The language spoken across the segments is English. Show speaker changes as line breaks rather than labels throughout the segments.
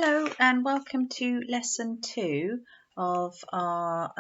Hello and welcome to lesson 2 of our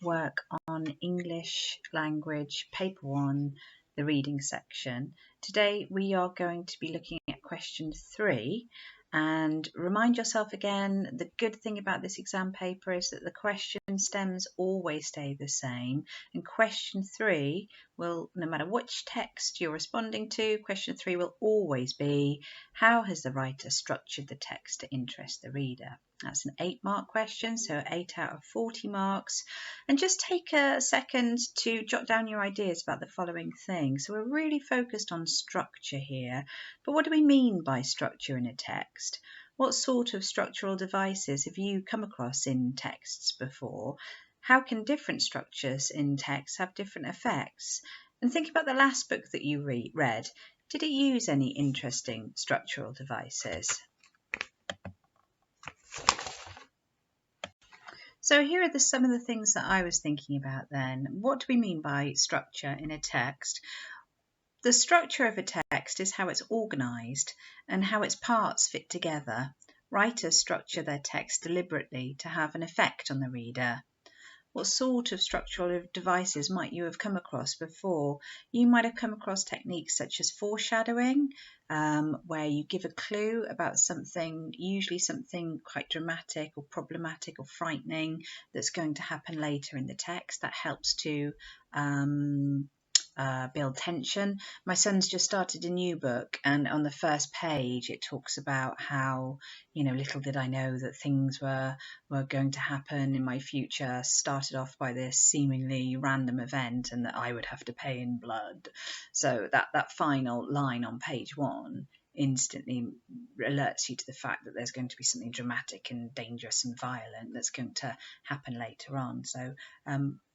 work on English language paper 1, the reading section. Today we are going to be looking at question 3, and remind yourself again, the good thing about this exam paper is that the question stems always stay the same, and question 3 will, no matter which text you're responding to, question 3 will always be: how has the writer structured the text to interest the reader? That's an 8-mark question, so 8 out of 40 marks. And just take a second to jot down your ideas about the following things. So we're really focused on structure here, but what do we mean by structure in a text? What sort of structural devices have you come across in texts before? How can different structures in text have different effects? And think about the last book that you read. Did it use any interesting structural devices? So here are some of the things that I was thinking about then. What do we mean by structure in a text? The structure of a text is how it's organised and how its parts fit together. Writers structure their text deliberately to have an effect on the reader. What sort of structural devices might you have come across before? You might have come across techniques such as foreshadowing, where you give a clue about something, usually something quite dramatic or problematic or frightening that's going to happen later in the text. That helps to build tension. My son's just started a new book, and on the first page it talks about how, little did I know that things were going to happen in my future, started off by this seemingly random event and that I would have to pay in blood. So that final line on page 1 instantly alerts you to the fact that there's going to be something dramatic and dangerous and violent that's going to happen later on. So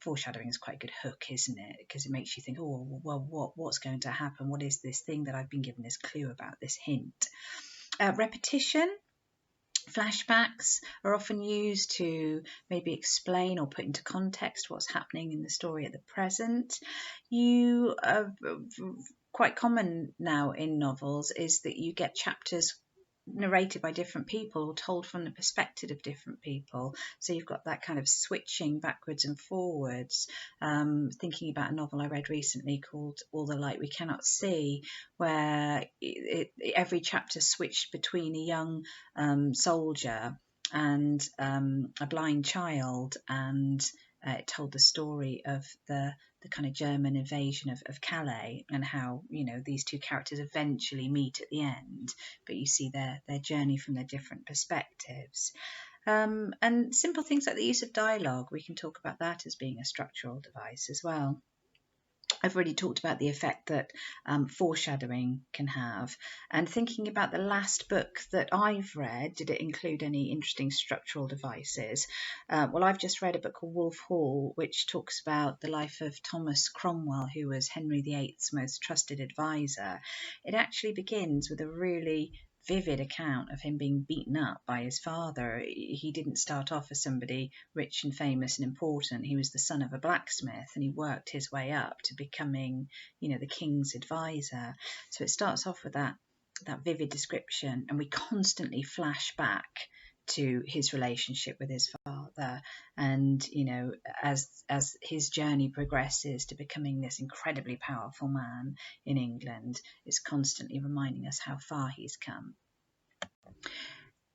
foreshadowing is quite a good hook, isn't it? Because it makes you think, oh, well, what's going to happen? What is this thing that I've been given this clue about, this hint? Repetition. Flashbacks are often used to maybe explain or put into context what's happening in the story at the present. Quite common now in novels is that you get chapters narrated by different people or told from the perspective of different people. So you've got that kind of switching backwards and forwards. Thinking about a novel I read recently called All the Light We Cannot See, where every chapter switched between a young soldier and a blind child, and it told the story of the kind of German invasion of Calais, and how these two characters eventually meet at the end, but you see their journey from their different perspectives. And simple things like the use of dialogue, we can talk about that as being a structural device as well. I've already talked about the effect that foreshadowing can have, and thinking about the last book that I've read, did it include any interesting structural devices? Well, I've just read a book called Wolf Hall, which talks about the life of Thomas Cromwell, who was Henry VIII's most trusted advisor. It actually begins with a really vivid account of him being beaten up by his father. He didn't start off as somebody rich and famous and important. He was the son of a blacksmith, and he worked his way up to becoming, the king's advisor. So it starts off with that vivid description, and we constantly flash back to his relationship with his father, and as his journey progresses to becoming this incredibly powerful man in England, it's constantly reminding us how far he's come.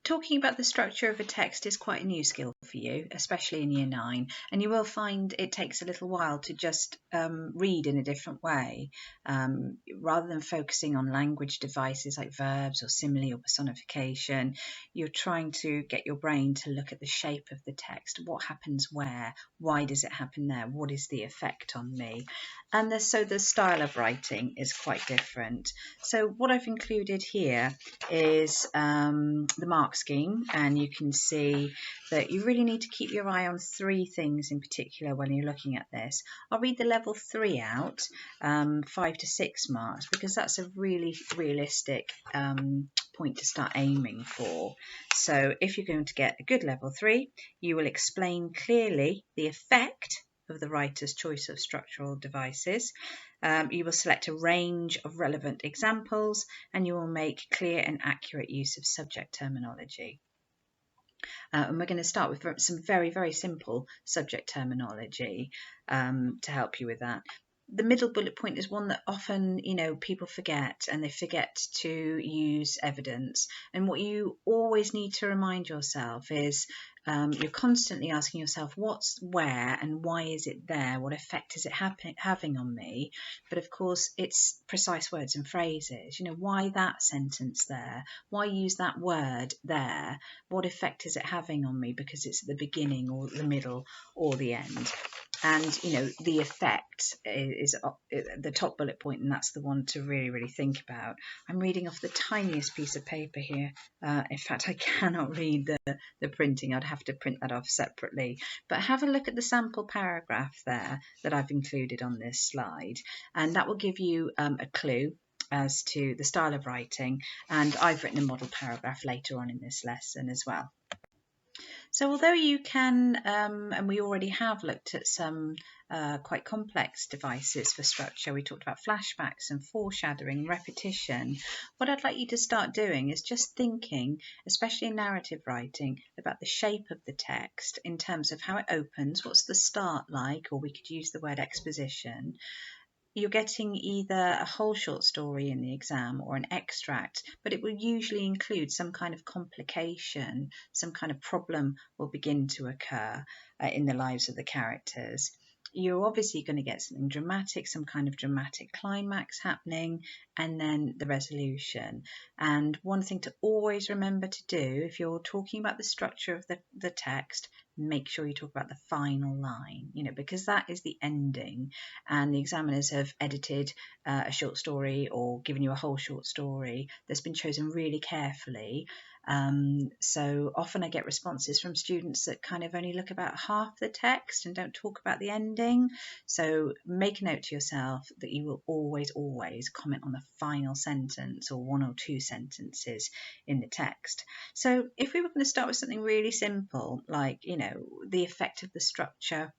Talking about the structure of a text is quite a new skill for you, especially in Year 9, and you will find it takes a little while to just read in a different way. Rather than focusing on language devices like verbs or simile or personification, you're trying to get your brain to look at the shape of the text. What happens where? Why does it happen there? What is the effect on me? And so the style of writing is quite different. So what I've included here is the mark scheme, and you can see that you really need to keep your eye on 3 things in particular when you're looking at this. I'll read the level 3 out, 5 to 6 marks, because that's a really realistic point to start aiming for. So if you're going to get a good level 3, you will explain clearly the effect of the writer's choice of structural devices. You will select a range of relevant examples, and you will make clear and accurate use of subject terminology. And we're going to start with some very, very simple subject terminology to help you with that. The middle bullet point is one that often, people forget, and they forget to use evidence. And what you always need to remind yourself is you're constantly asking yourself what's where and why is it there? What effect is it having on me? But of course, it's precise words and phrases. Why that sentence there? Why use that word there? What effect is it having on me because it's at the beginning or the middle or the end? And, the effect is the top bullet point, and that's the one to really, really think about. I'm reading off the tiniest piece of paper here. In fact, I cannot read the printing. I'd have to print that off separately. But have a look at the sample paragraph there that I've included on this slide, and that will give you a clue as to the style of writing. And I've written a model paragraph later on in this lesson as well. So although you can, and we already have looked at some quite complex devices for structure, we talked about flashbacks and foreshadowing, repetition, what I'd like you to start doing is just thinking, especially in narrative writing, about the shape of the text in terms of how it opens, what's the start like, or we could use the word exposition. You're getting either a whole short story in the exam or an extract, but it will usually include some kind of complication, some kind of problem will begin to occur in the lives of the characters. You're obviously going to get something dramatic, some kind of dramatic climax happening, and then the resolution. And one thing to always remember to do if you're talking about the structure of the text, make sure you talk about the final line, because that is the ending, and the examiners have edited a short story or given you a whole short story that's been chosen really carefully. So often I get responses from students that kind of only look about half the text and don't talk about the ending. So make a note to yourself that you will always comment on the final sentence or one or two sentences in the text. So if we were going to start with something really simple, like, the effect of the structure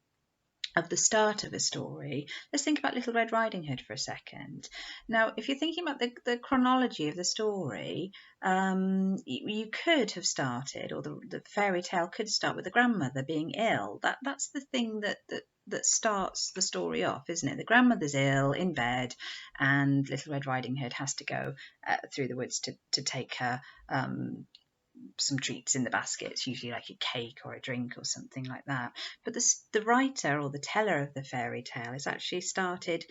of the start of a story, let's think about Little Red Riding Hood for a second. Now, if you're thinking about the chronology of the story, you could have started, or the fairy tale could start with the grandmother being ill. That's the thing that starts the story off, isn't it? The grandmother's ill in bed, and Little Red Riding Hood has to go through the woods to take her some treats in the basket. It's usually like a cake or a drink or something like that. But the writer or the teller of the fairy tale is actually started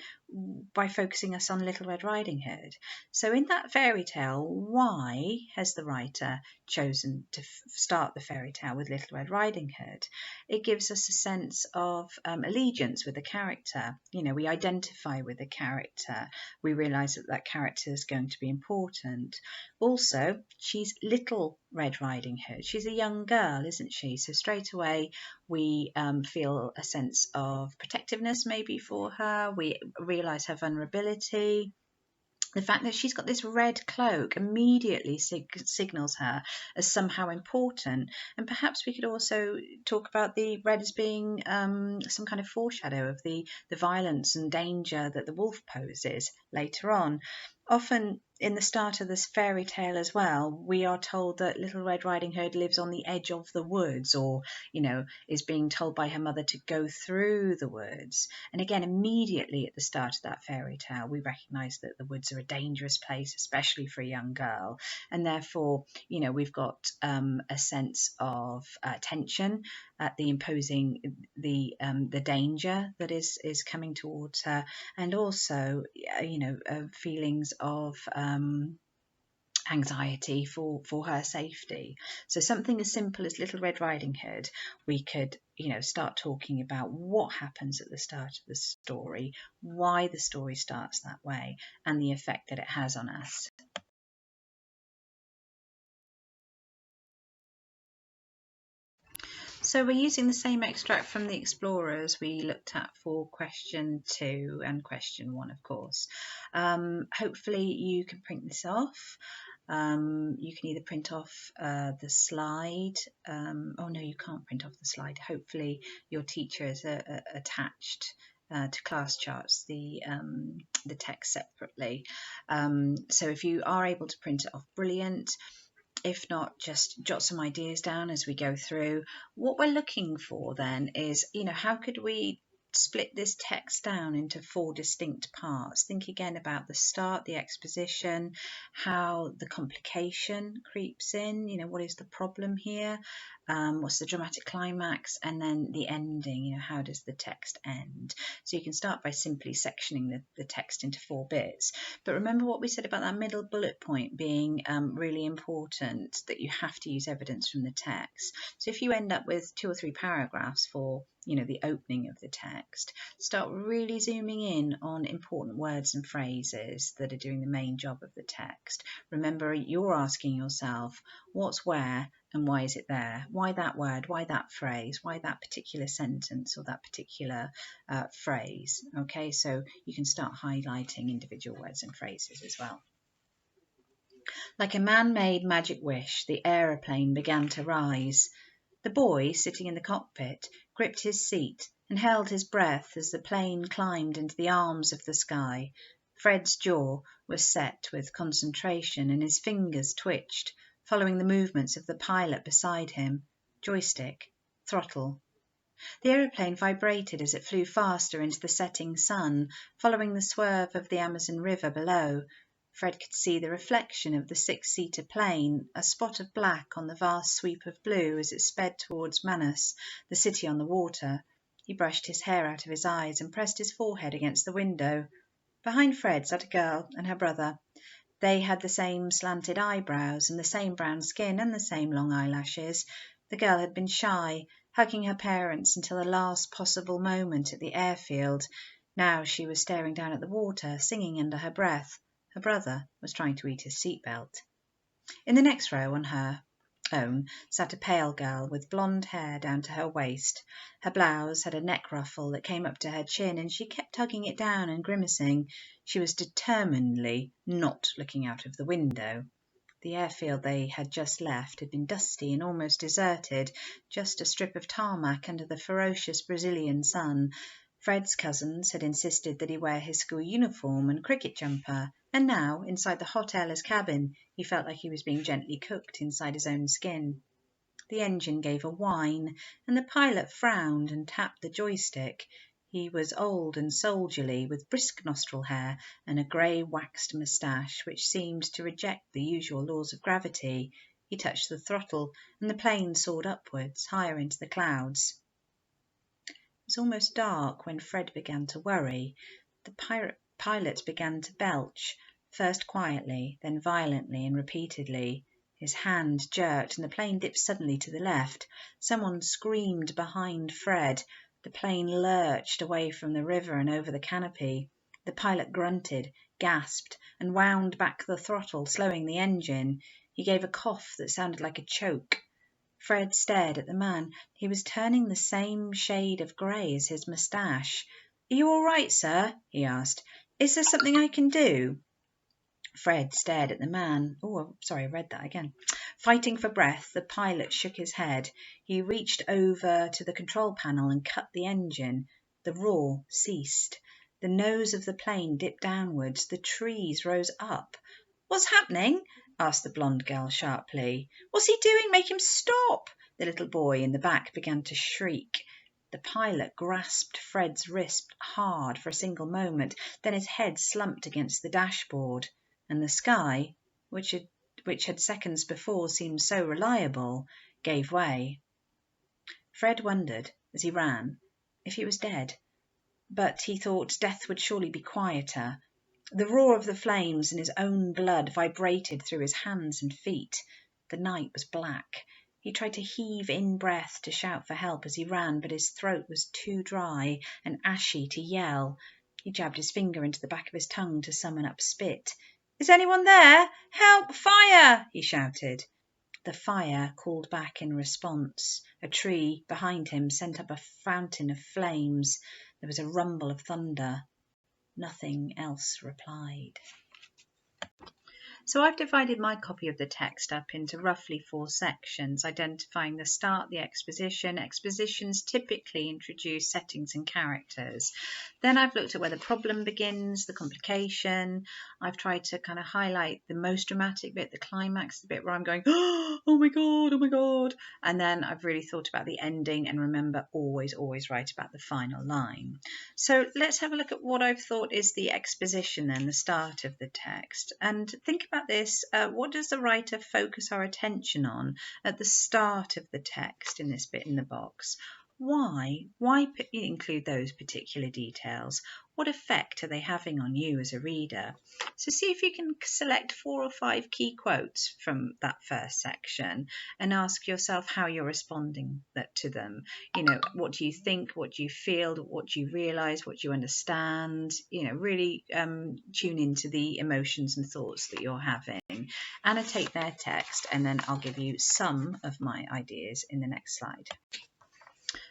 by focusing us on Little Red Riding Hood. So in that fairy tale, why has the writer chosen to start the fairy tale with Little Red Riding Hood? It gives us a sense of allegiance with the character. We identify with the character. We realise that character is going to be important. Also, she's Little Red Riding Hood. She's a young girl, isn't she? So straight away we feel a sense of protectiveness maybe for her. We realise her vulnerability. The fact that she's got this red cloak immediately signals her as somehow important. And perhaps we could also talk about the red as being some kind of foreshadow of the violence and danger that the wolf poses later on. Often in the start of this fairy tale as well, we are told that Little Red Riding Hood lives on the edge of the woods, or, is being told by her mother to go through the woods. And again, immediately at the start of that fairy tale, we recognise that the woods are a dangerous place, especially for a young girl. And therefore, we've got a sense of tension at the imposing, the danger that is coming towards her, and also, feelings of anxiety for her safety. So something as simple as Little Red Riding Hood, we could start talking about what happens at the start of the story, why the story starts that way, and the effect that it has on us. So we're using the same extract from The Explorers we looked at for question 2 and question 1, of course. Hopefully you can print this off. You can either print off the slide. Oh no, you can't print off the slide. Hopefully your teacher has attached to class charts the text separately. So if you are able to print it off, brilliant. If not, just jot some ideas down as we go through. What we're looking for then is, how could we split this text down into 4 distinct parts? Think again about the start, the exposition, how the complication creeps in, what is the problem here, what's the dramatic climax, and then the ending, how does the text end? So you can start by simply sectioning the text into 4 bits. But remember what we said about that middle bullet point being really important, that you have to use evidence from the text. So if you end up with 2 or 3 paragraphs for the opening of the text, start really zooming in on important words and phrases that are doing the main job of the text. Remember, you're asking yourself, what's where and why is it there? Why that word? Why that phrase? Why that particular sentence or that particular phrase? Okay, so you can start highlighting individual words and phrases as well. Like a man-made magic wish, the aeroplane began to rise. The boy, sitting in the cockpit, gripped his seat and held his breath as the plane climbed into the arms of the sky. Fred's jaw was set with concentration and his fingers twitched, following the movements of the pilot beside him. Joystick, throttle. The aeroplane vibrated as it flew faster into the setting sun, following the swerve of the Amazon River below. Fred could see the reflection of the 6-seater plane, a spot of black on the vast sweep of blue as it sped towards Manus, the city on the water. He brushed his hair out of his eyes and pressed his forehead against the window. Behind Fred sat a girl and her brother. They had the same slanted eyebrows and the same brown skin and the same long eyelashes. The girl had been shy, hugging her parents until the last possible moment at the airfield. Now she was staring down at the water, singing under her breath. Her brother was trying to eat his seatbelt. In the next row on her own sat a pale girl with blonde hair down to her waist. Her blouse had a neck ruffle that came up to her chin, and she kept tugging it down and grimacing. She was determinedly not looking out of the window. The airfield they had just left had been dusty and almost deserted, just a strip of tarmac under the ferocious Brazilian sun. Fred's cousins had insisted that he wear his school uniform and cricket jumper, and now, inside the hot airless cabin, he felt like he was being gently cooked inside his own skin. The engine gave a whine, and the pilot frowned and tapped the joystick. He was old and soldierly, with brisk nostril hair and a grey waxed moustache which seemed to reject the usual laws of gravity. He touched the throttle, and the plane soared upwards, higher into the clouds. It was almost dark when Fred began to worry. The pilot began to belch, first quietly, then violently and repeatedly. His hand jerked, and the plane dipped suddenly to the left. Someone screamed behind Fred. The plane lurched away from the river and over the canopy. The pilot grunted, gasped, and wound back the throttle, slowing the engine. He gave a cough that sounded like a choke. Fred stared at the man. He was turning the same shade of grey as his moustache. "Are you all right, sir?" he asked. "Is there something I can do?" Fred stared at the man. Oh, sorry, I read that again. Fighting for breath, the pilot shook his head. He reached over to the control panel and cut the engine. The roar ceased. The nose of the plane dipped downwards. The trees rose up. "What's happening?" asked the blonde girl sharply. "What's he doing? Make him stop!" The little boy in the back began to shriek. The pilot grasped Fred's wrist hard for a single moment. Then his head slumped against the dashboard, and the sky, which had seconds before seemed so reliable, gave way. Fred wondered, as he ran, if he was dead, but he thought death would surely be quieter. The roar of the flames and his own blood vibrated through his hands and feet. The night was black. He tried to heave in breath to shout for help as he ran, but his throat was too dry and ashy to yell. He jabbed his finger into the back of his tongue to summon up spit. "Is anyone there? Help! Fire!" he shouted. The fire called back in response. A tree behind him sent up a fountain of flames. There was a rumble of thunder. Nothing else replied. So I've divided my copy of the text up into roughly 4 sections, identifying the start, the exposition. Expositions typically introduce settings and characters. Then I've looked at where the problem begins, the complication. I've tried to kind of highlight the most dramatic bit, the climax, the bit where I'm going, oh my God, oh my God. And then I've really thought about the ending, and remember, always write about the final line. So let's have a look at what I've thought is the exposition then, the start of the text. And think about this, what does the writer focus our attention on at the start of the text in this bit in the box? Why include those particular details? What effect are they having on you as a reader? So see if you can select 4 or 5 key quotes from that first section and ask yourself how you're responding to them. You know, what do you think? What do you feel? What do you realise? What do you understand? You know, really tune into the emotions and thoughts that you're having. Annotate their text, and then I'll give you some of my ideas in the next slide.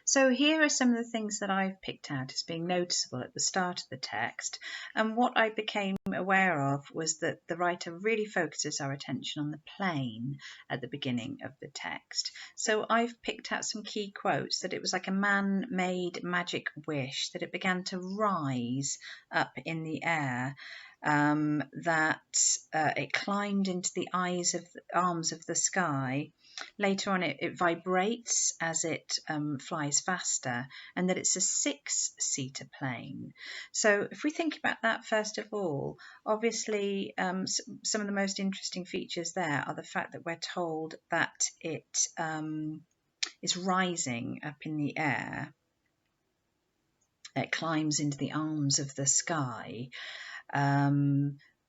So here are some of the things that I've picked out as being noticeable at the start of the text. And what I became aware of was that the writer really focuses our attention on the plane at the beginning of the text. So I've picked out some key quotes, that it was like a man-made magic wish, that it began to rise up in the air, that it climbed into the arms of the sky. Later on, it vibrates as it flies faster, and that it's a 6-seater plane. So if we think about that first of all, obviously some of the most interesting features there are the fact that we're told that it is rising up in the air. It climbs into the arms of the sky.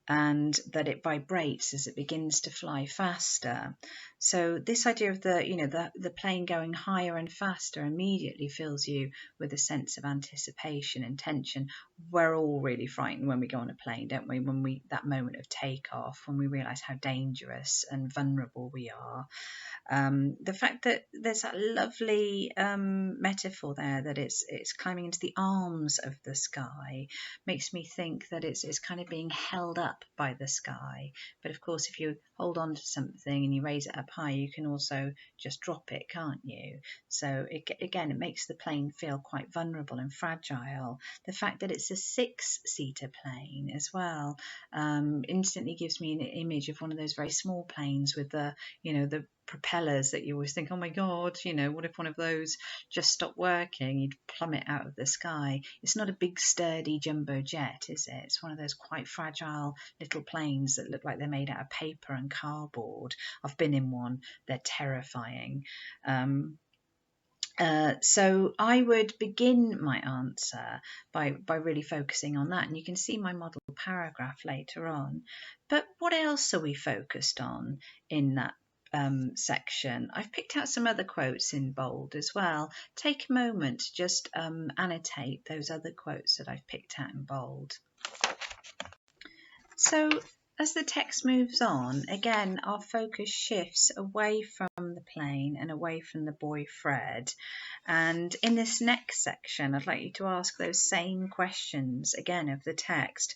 And that it vibrates as it begins to fly faster. So this idea of the plane going higher and faster immediately fills you with a sense of anticipation and tension. We're all really frightened when we go on a plane, don't we? That moment of takeoff, when we realise how dangerous and vulnerable we are. The fact that there's that lovely metaphor there, that it's climbing into the arms of the sky, makes me think that it's kind of being held up by the sky. But of course, if you hold on to something and you raise it up high, you can also just drop it, can't you? So it makes the plane feel quite vulnerable and fragile. The fact that it's a 6-seater plane as well instantly gives me an image of one of those very small planes with the propellers that you always think, oh my God, what if one of those just stopped working? You'd plummet out of the sky. It's not a big sturdy jumbo jet, is it? It's one of those quite fragile little planes that look like they're made out of paper and cardboard. I've been in one. They're terrifying. So I would begin my answer by really focusing on that, and you can see my model paragraph later on. But what else are we focused on in that section? I've picked out some other quotes in bold as well. Take a moment to just annotate those other quotes that I've picked out in bold. So as the text moves on, again, our focus shifts away from the plane and away from the boy Fred. And in this next section, I'd like you to ask those same questions again of the text.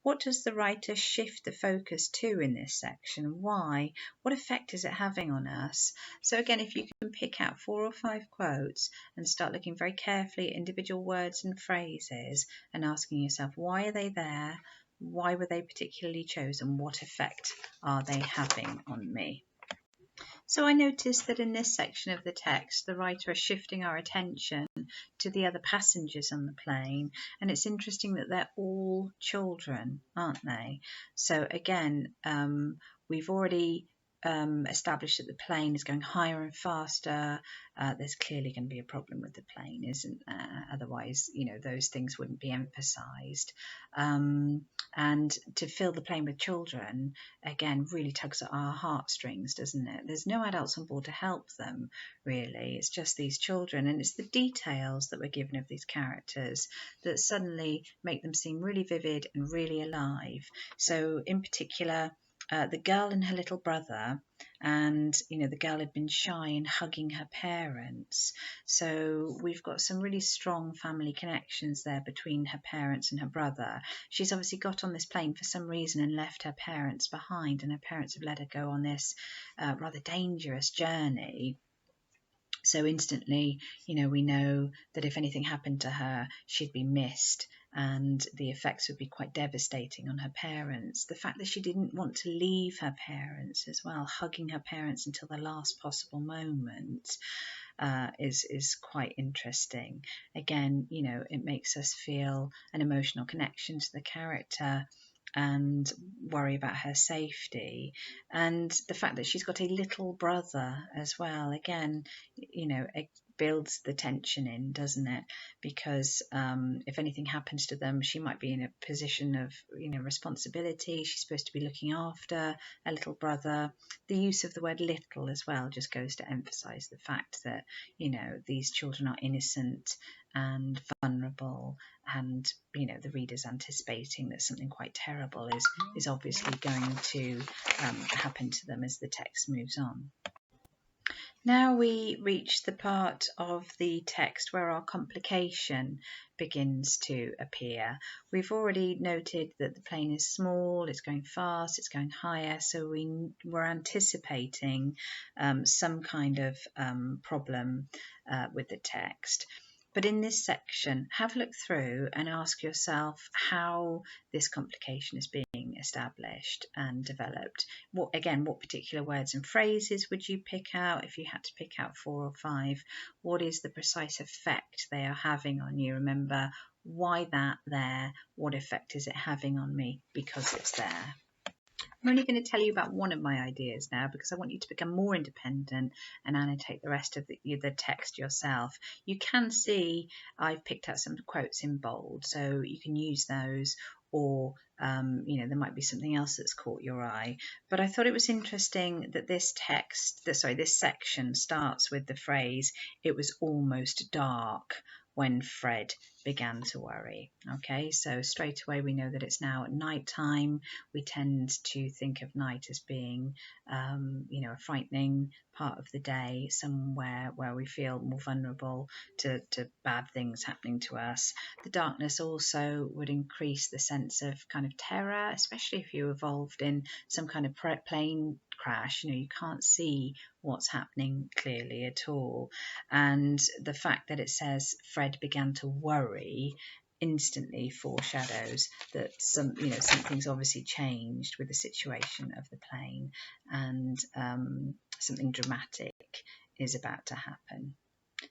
What does the writer shift the focus to in this section? Why? What effect is it having on us? So again, if you can pick out 4 or 5 quotes and start looking very carefully at individual words and phrases and asking yourself, why are they there? Why were they particularly chosen? What effect are they having on me? So I noticed that in this section of the text, the writer is shifting our attention to the other passengers on the plane. And it's interesting that they're all children, aren't they? So again, we've already established that the plane is going higher and faster. There's clearly going to be a problem with the plane, isn't there? Otherwise, those things wouldn't be emphasised. And to fill the plane with children, again, really tugs at our heartstrings, doesn't it? There's no adults on board to help them, really. It's just these children, and it's the details that we're given of these characters that suddenly make them seem really vivid and really alive. So in particular, the girl and her little brother, and the girl had been shy in hugging her parents. So we've got some really strong family connections there between her parents and her brother. She's obviously got on this plane for some reason and left her parents behind, and her parents have let her go on this rather dangerous journey. So instantly, we know that if anything happened to her, she'd be missed, and the effects would be quite devastating on her parents. The fact that she didn't want to leave her parents as well, hugging her parents until the last possible moment, is quite interesting. Again, it makes us feel an emotional connection to the character and worry about her safety. And the fact that she's got a little brother as well, again, it builds the tension in, doesn't it? Because if anything happens to them, she might be in a position of responsibility. She's supposed to be looking after a little brother. The use of the word little as well just goes to emphasize the fact that these children are innocent and vulnerable, and the reader's anticipating that something quite terrible is obviously going to happen to them as the text moves on. Now we reach the part of the text where our complication begins to appear. We've already noted that the plane is small, it's going fast, it's going higher, so we're anticipating some kind of problem with the text. But in this section, have a look through and ask yourself how this complication is being established and developed. What particular words and phrases would you pick out if you had to pick out 4 or 5? What is the precise effect they are having on you? Remember, why that there? What effect is it having on me? Because it's there. I'm only going to tell you about one of my ideas now because I want you to become more independent and annotate the rest of the text yourself. You can see I've picked out some quotes in bold, so you can use those, or there might be something else that's caught your eye. But I thought it was interesting that this section starts with the phrase, "It was almost dark when Fred began to worry." Okay, so straight away we know that it's now at night time. We tend to think of night as being a frightening part of the day, somewhere where we feel more vulnerable to bad things happening to us. The darkness also would increase the sense of kind of terror, especially if you evolved in some kind of plane crash. You can't see what's happening clearly at all. And the fact that it says Fred began to worry instantly foreshadows that something's obviously changed with the situation of the plane, and something dramatic is about to happen.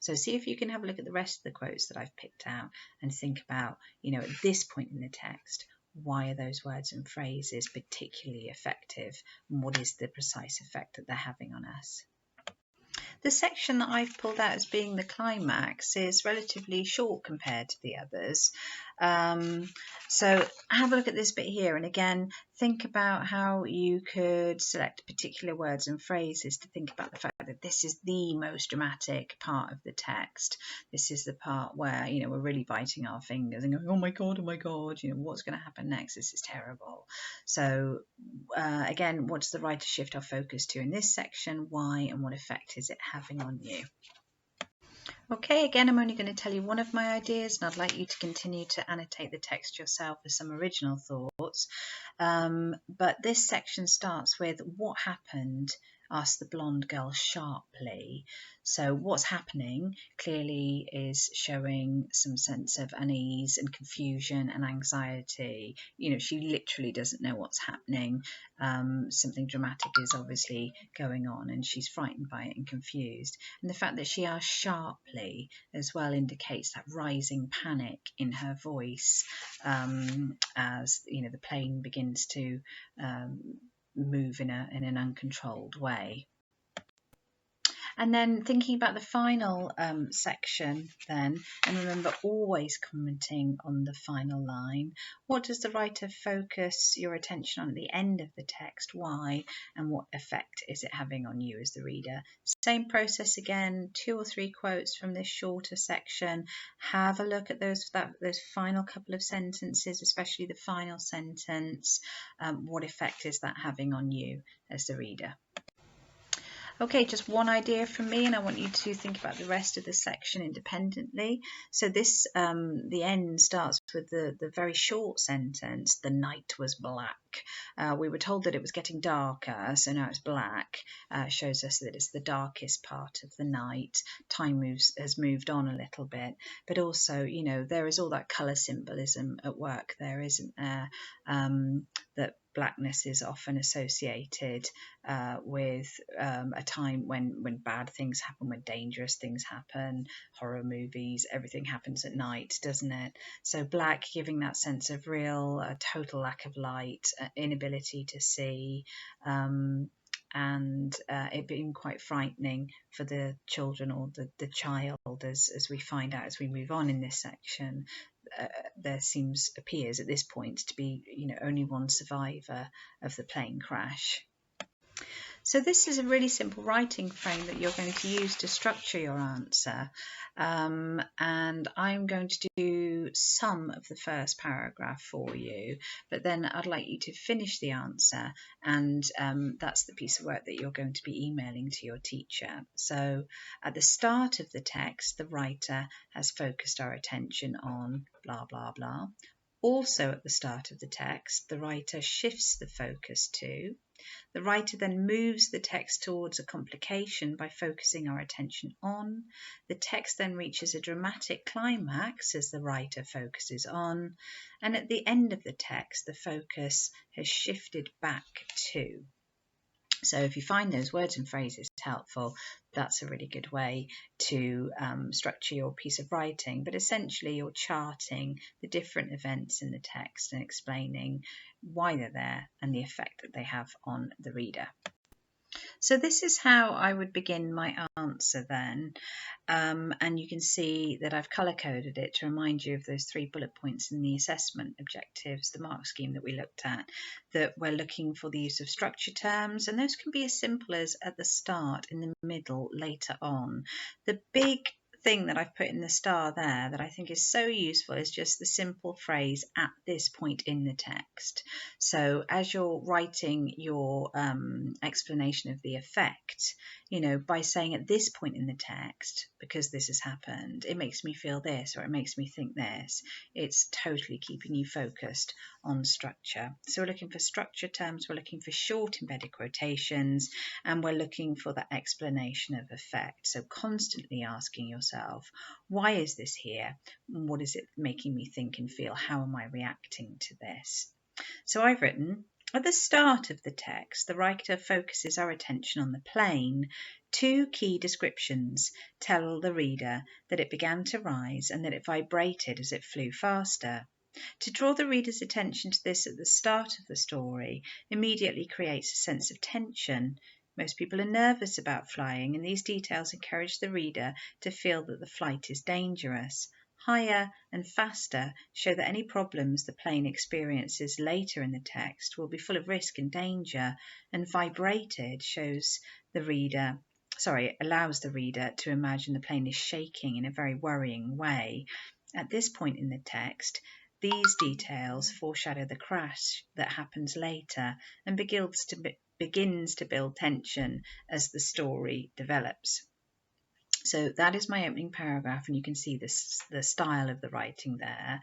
So see if you can have a look at the rest of the quotes that I've picked out and think about, at this point in the text, why are those words and phrases particularly effective, and what is the precise effect that they're having on us? The section that I've pulled out as being the climax is relatively short compared to the others. So have a look at this bit here, and again, think about how you could select particular words and phrases to think about the fact that this is the most dramatic part of the text. This is the part where, we're really biting our fingers and going, oh my God, what's going to happen next? This is terrible. So again, what does the writer shift our focus to in this section? Why and what effect is it having on you? Okay, again, I'm only going to tell you one of my ideas, and I'd like you to continue to annotate the text yourself with some original thoughts. But this section starts with, "What happened?" asked the blonde girl sharply. So what's happening clearly is showing some sense of unease and confusion and anxiety. She literally doesn't know what's happening. Something dramatic is obviously going on, and she's frightened by it and confused. And the fact that she asks sharply as well indicates that rising panic in her voice as the plane begins to move in an uncontrolled way. And then thinking about the final section then, and remember always commenting on the final line. What does the writer focus your attention on at the end of the text? Why? And what effect is it having on you as the reader? Same process again, 2 or 3 quotes from this shorter section. Have a look at those final couple of sentences, especially the final sentence. What effect is that having on you as the reader? Okay, just one idea from me, and I want you to think about the rest of the section independently. So this, the end starts with the very short sentence, the night was black. We were told that it was getting darker, so now it's black. Shows us that it's the darkest part of the night. Time has moved on a little bit, but also, you know, there is all that colour symbolism at work there, isn't there? That blackness is often associated with a time when bad things happen, when dangerous things happen, horror movies, everything happens at night, doesn't it? So black giving that sense of real, total lack of light, inability to see, and it being quite frightening for the children or the child, as we find out as we move on in this section. There appears at this point to be, you know, only one survivor of the plane crash. So this is a really simple writing frame that you're going to use to structure your answer. And I'm going to do some of the first paragraph for you, but then I'd like you to finish the answer, and that's the piece of work that you're going to be emailing to your teacher. So at the start of the text, the writer has focused our attention on blah, blah, blah. Also at the start of the text, the writer shifts the focus to. The writer then moves the text towards a complication by focusing our attention on. The text then reaches a dramatic climax as the writer focuses on. And at the end of the text, the focus has shifted back to. So if you find those words and phrases helpful, that's a really good way to structure your piece of writing. But essentially, you're charting the different events in the text and explaining why they're there and the effect that they have on the reader. So this is how I would begin my answer then. And you can see that I've colour-coded it to remind you of those 3 bullet points in the assessment objectives, the mark scheme that we looked at, that we're looking for the use of structure terms, and those can be as simple as at the start, in the middle, later on. The big thing that I've put in the star there that I think is so useful is just the simple phrase at this point in the text. So as you're writing your explanation of the effect, you know, by saying at this point in the text, because this has happened, it makes me feel this, or it makes me think this, it's totally keeping you focused on structure. So we're looking for structure terms, we're looking for short embedded quotations, and we're looking for that explanation of effect. So constantly asking yourself, why is this here? What is it making me think and feel? How am I reacting to this? So I've written, at the start of the text, the writer focuses our attention on the plane. 2 key descriptions tell the reader that it began to rise and that it vibrated as it flew faster. To draw the reader's attention to this at the start of the story immediately creates a sense of tension. Most people are nervous about flying, and these details encourage the reader to feel that the flight is dangerous. Higher and faster show that any problems the plane experiences later in the text will be full of risk and danger, and vibrated allows the reader to imagine the plane is shaking in a very worrying way. At this point in the text, these details foreshadow the crash that happens later and begins to build tension as the story develops. So that is my opening paragraph, and you can see the style of the writing there.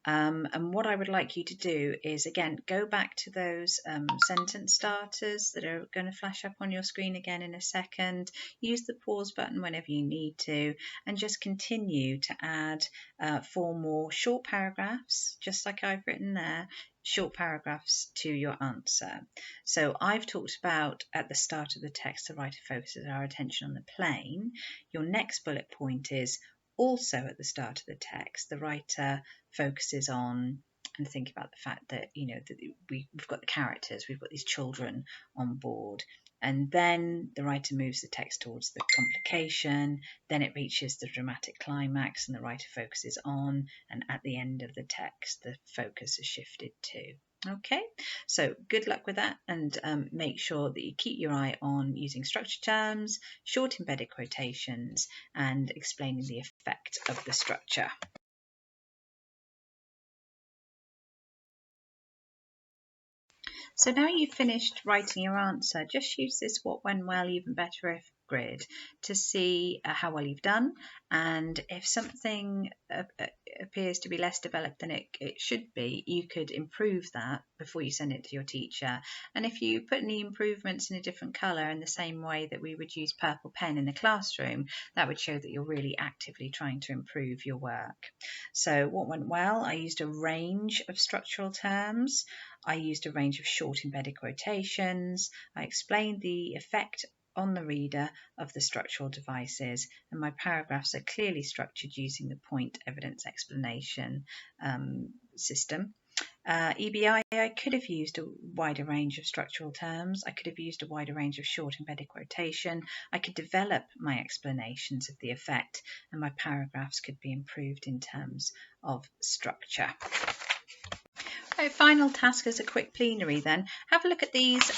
And what I would like you to do is, again, go back to those sentence starters that are going to flash up on your screen again in a second. Use the pause button whenever you need to, and just continue to add 4 more short paragraphs, just like I've written there, short paragraphs to your answer. So I've talked about at the start of the text, the writer focuses our attention on the plane. Your next bullet point is also at the start of the text, the writer focuses on and think about the fact that, you know, that we've got the characters, we've got these children on board. And then the writer moves the text towards the complication, then it reaches the dramatic climax and the writer focuses on, and at the end of the text, the focus is shifted to. Okay, so good luck with that, and make sure that you keep your eye on using structure terms, short embedded quotations, and explaining the effect of the structure. So now you've finished writing your answer, just use this what went well, even better if grid to see how well you've done, and if something appears to be less developed than it should be, you could improve that before you send it to your teacher. And if you put any improvements in a different colour in the same way that we would use purple pen in the classroom, that would show that you're really actively trying to improve your work. So what went well? I used a range of structural terms. I used a range of short embedded quotations. I explained the effect on the reader of the structural devices, and my paragraphs are clearly structured using the point evidence explanation system. EBI, I could have used a wider range of structural terms. I could have used a wider range of short embedded quotation. I could develop my explanations of the effect, and my paragraphs could be improved in terms of structure. Right, final task is a quick plenary then. Have a look at these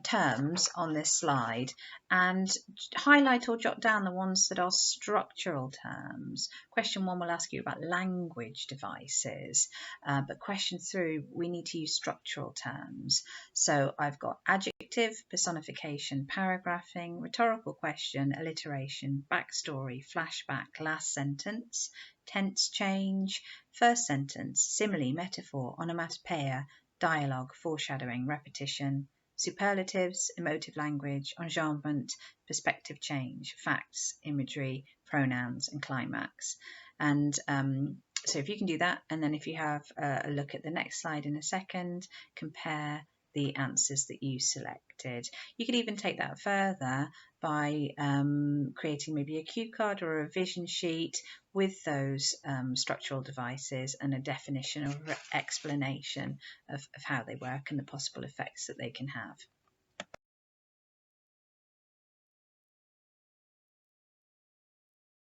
terms on this slide and highlight or jot down the ones that are structural terms. Question 1 will ask you about language devices, but question 3, we need to use structural terms. So I've got adjective, personification, paragraphing, rhetorical question, alliteration, backstory, flashback, last sentence, tense change, first sentence, simile, metaphor, onomatopoeia, dialogue, foreshadowing, repetition, superlatives, emotive language, enjambment, perspective change, facts, imagery, pronouns, and climax. And so if you can do that, and then if you have a look at the next slide in a second, compare the answers that you selected. You could even take that further by creating maybe a cue card or a vision sheet with those structural devices and a definition or explanation of how they work and the possible effects that they can have.